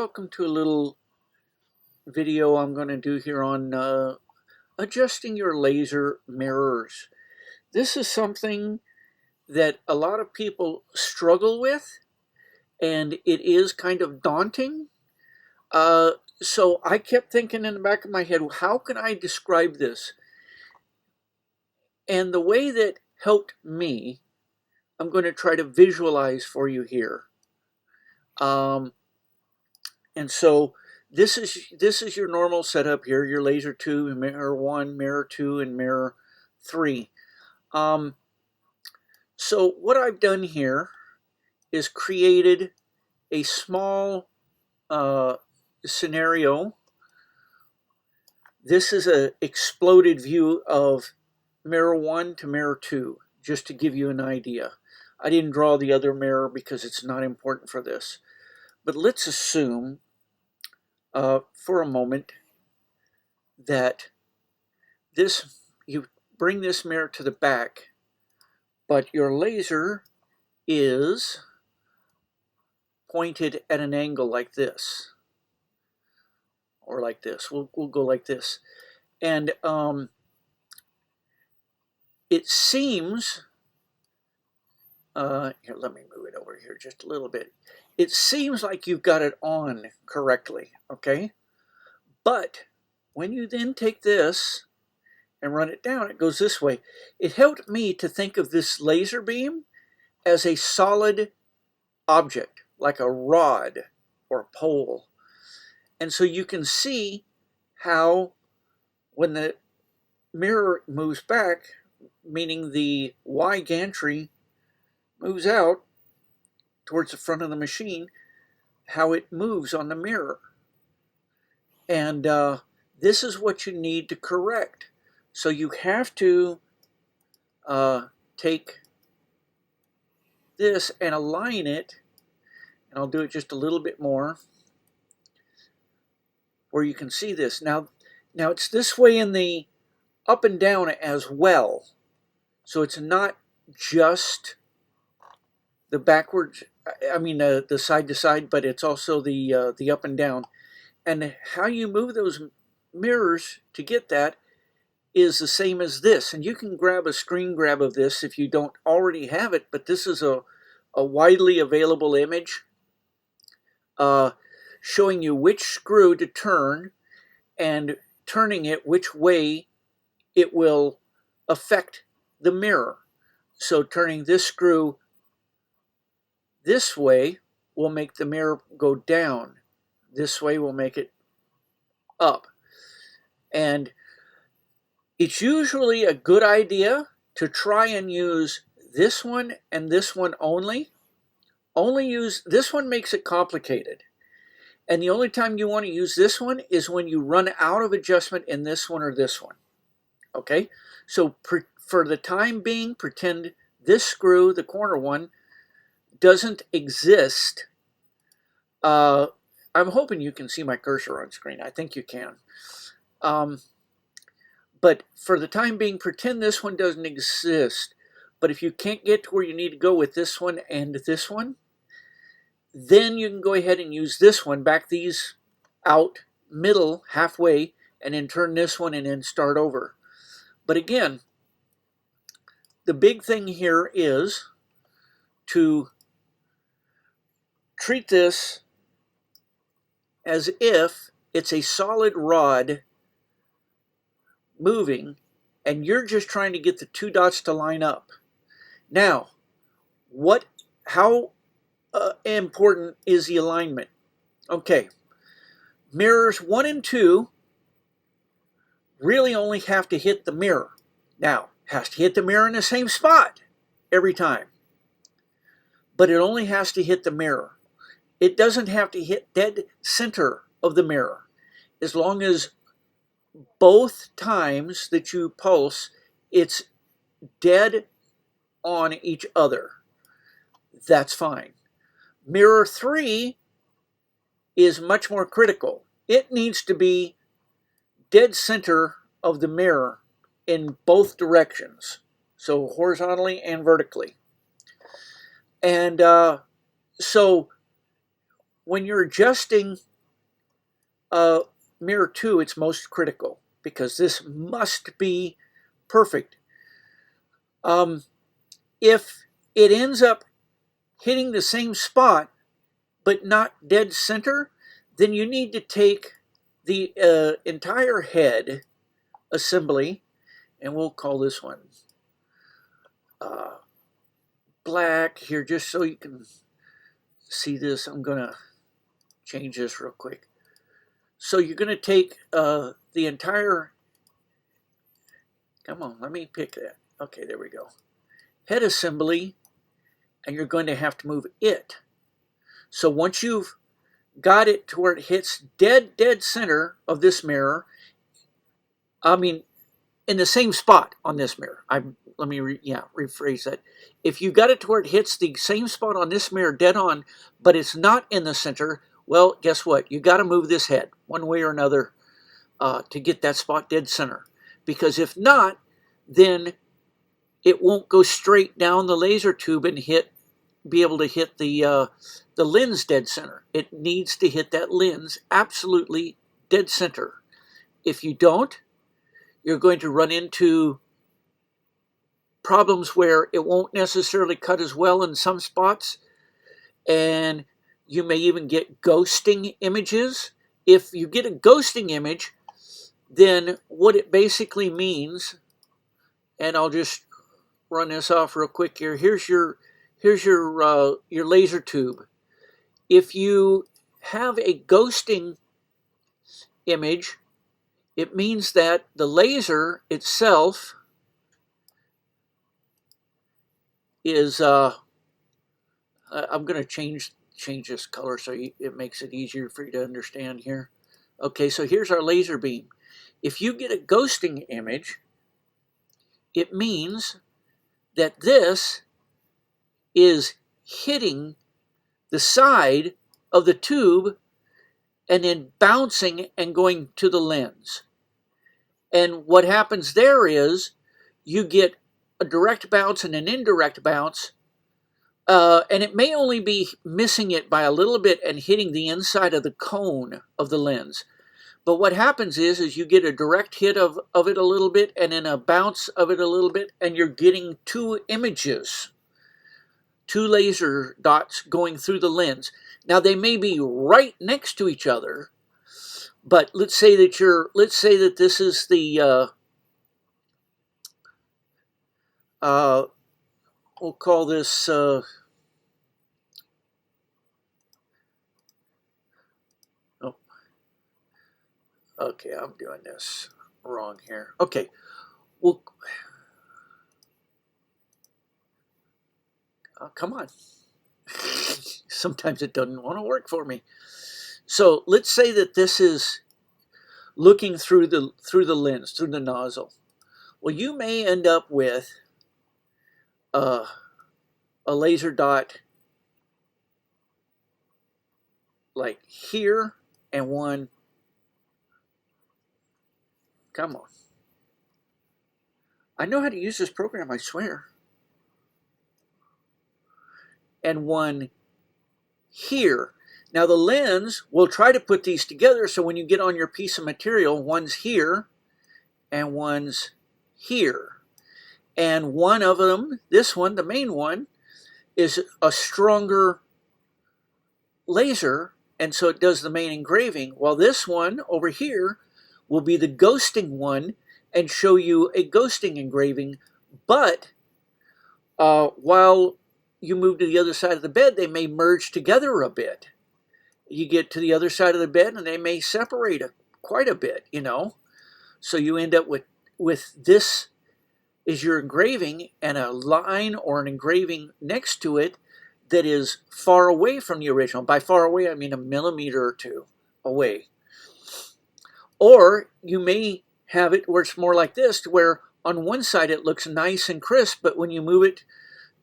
welcome to a little video I'm going to do here on adjusting your laser mirrors. This is something that a lot of people struggle with, and it is kind of daunting. So I kept thinking in the back of my head, how can I describe this? And the way that helped me, I'm going to try to visualize for you here. And so this is your normal setup here, your laser 2, mirror 1, mirror 2, and mirror 3. So what I've done here is created a small scenario. This is an exploded view of mirror 1 to mirror 2, just to give you an idea. I didn't draw the other mirror because it's not important for this. But let's assume for a moment that you bring this mirror to the back, but your laser is pointed at an angle like this, or like this. We'll go like this, and it seems. Here, let me move it over here just a little bit. It seems like you've got it on correctly, okay? But when you then take this and run it down, it goes this way. It helped me to think of this laser beam as a solid object, like a rod or a pole. And so you can see how when the mirror moves back, meaning the Y gantry moves out towards the front of the machine, how it moves on the mirror. And this is what you need to correct. So you have to take this and align it, and I'll do it just a little bit more, where you can see this. Now it's this way in the up and down as well. So it's not just the backwards, the side to side, but it's also the up and down. And how you move those mirrors to get that is the same as this. And you can grab a screen grab of this if you don't already have it, but this is a widely available image showing you which screw to turn, and turning it which way it will affect the mirror. So turning this screw this way will make the mirror go down. This way will make it up. And it's usually a good idea to try and use this one and this one only. Only use this one, makes it complicated. And the only time you want to use this one is when you run out of adjustment in this one or this one. Okay? So for the time being, pretend this screw, the corner one, doesn't exist. I'm hoping you can see my cursor on screen. I think you can. But for the time being, pretend this one doesn't exist. But if you can't get to where you need to go with this one and this one, then you can go ahead and use this one, back these out middle, halfway, and then turn this one and then start over. But again, the big thing here is to treat this as if it's a solid rod moving, and you're just trying to get the two dots to line up. Now, how important is the alignment? Okay, mirrors 1 and 2 really only have to hit the mirror. Now, has to hit the mirror in the same spot every time, but it only has to hit the mirror. It doesn't have to hit dead center of the mirror. As long as both times that you pulse, it's dead on each other, that's fine. Mirror 3 is much more critical. It needs to be dead center of the mirror in both directions, so horizontally and vertically. And so when you're adjusting mirror 2, it's most critical because this must be perfect. If it ends up hitting the same spot but not dead center, then you need to take the entire head assembly, and we'll call this one black here just so you can see this. I'm going to change this real quick. So you're going to take the entire, come on, let me pick that. Okay, there we go. Head assembly, and you're going to have to move it. So once you've got it to where it hits dead center of this mirror, I mean, in the same spot on this mirror. Let me rephrase that. If you got it to where it hits the same spot on this mirror dead on, but it's not in the center, well, guess what? You got to move this head one way or another to get that spot dead center. Because if not, then it won't go straight down the laser tube and be able to hit the lens dead center. It needs to hit that lens absolutely dead center. If you don't, you're going to run into problems where it won't necessarily cut as well in some spots, and you may even get ghosting images. If you get a ghosting image, then what it basically means, and I'll just run this off real quick here. Here's your laser tube. If you have a ghosting image, it means that the laser itself is I'm going to change this color so it makes it easier for you to understand here. Okay, so here's our laser beam. If you get a ghosting image, it means that this is hitting the side of the tube and then bouncing and going to the lens. And what happens there is you get a direct bounce and an indirect bounce, and it may only be missing it by a little bit and hitting the inside of the cone of the lens. But what happens is you get a direct hit of it a little bit and then a bounce of it a little bit, and you're getting two images, two laser dots going through the lens. Now they may be right next to each other, but let's say that this is the we'll call this okay, I'm doing this wrong here. Okay, well, come on. Sometimes it doesn't want to work for me. So let's say that this is looking through the lens, through the nozzle. Well, you may end up with a laser dot like here and one. Come on. I know how to use this program, I swear. And one here. Now the lens will try to put these together so when you get on your piece of material, one's here and one's here. And one of them, this one, the main one, is a stronger laser, and so it does the main engraving, while this one over here will be the ghosting one and show you a ghosting engraving. But while you move to the other side of the bed, they may merge together a bit. You get to the other side of the bed and they may separate quite a bit, you know. So you end up with this is your engraving and a line or an engraving next to it that is far away from the original. By far away, I mean a millimeter or two away. Or you may have it where it's more like this, to where on one side it looks nice and crisp, but when you move it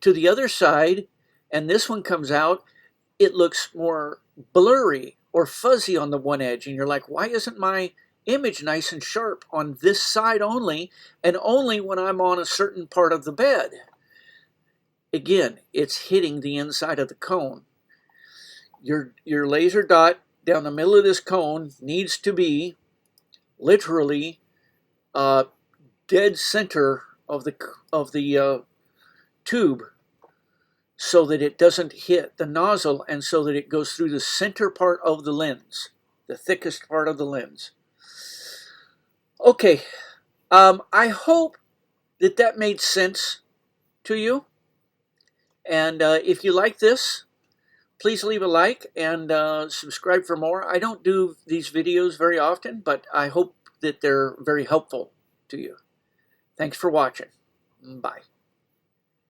to the other side and this one comes out, it looks more blurry or fuzzy on the one edge. And you're like, why isn't my image nice and sharp on this side only, and only when I'm on a certain part of the bed? Again, it's hitting the inside of the cone. Your laser dot down the middle of this cone needs to be literally dead center of the tube, so that it doesn't hit the nozzle and so that it goes through the center part of the lens, the thickest part of the lens. Okay, I hope that made sense to you. And if you like this, please leave a like and subscribe for more. I don't do these videos very often, but I hope that they're very helpful to you. Thanks for watching. Bye.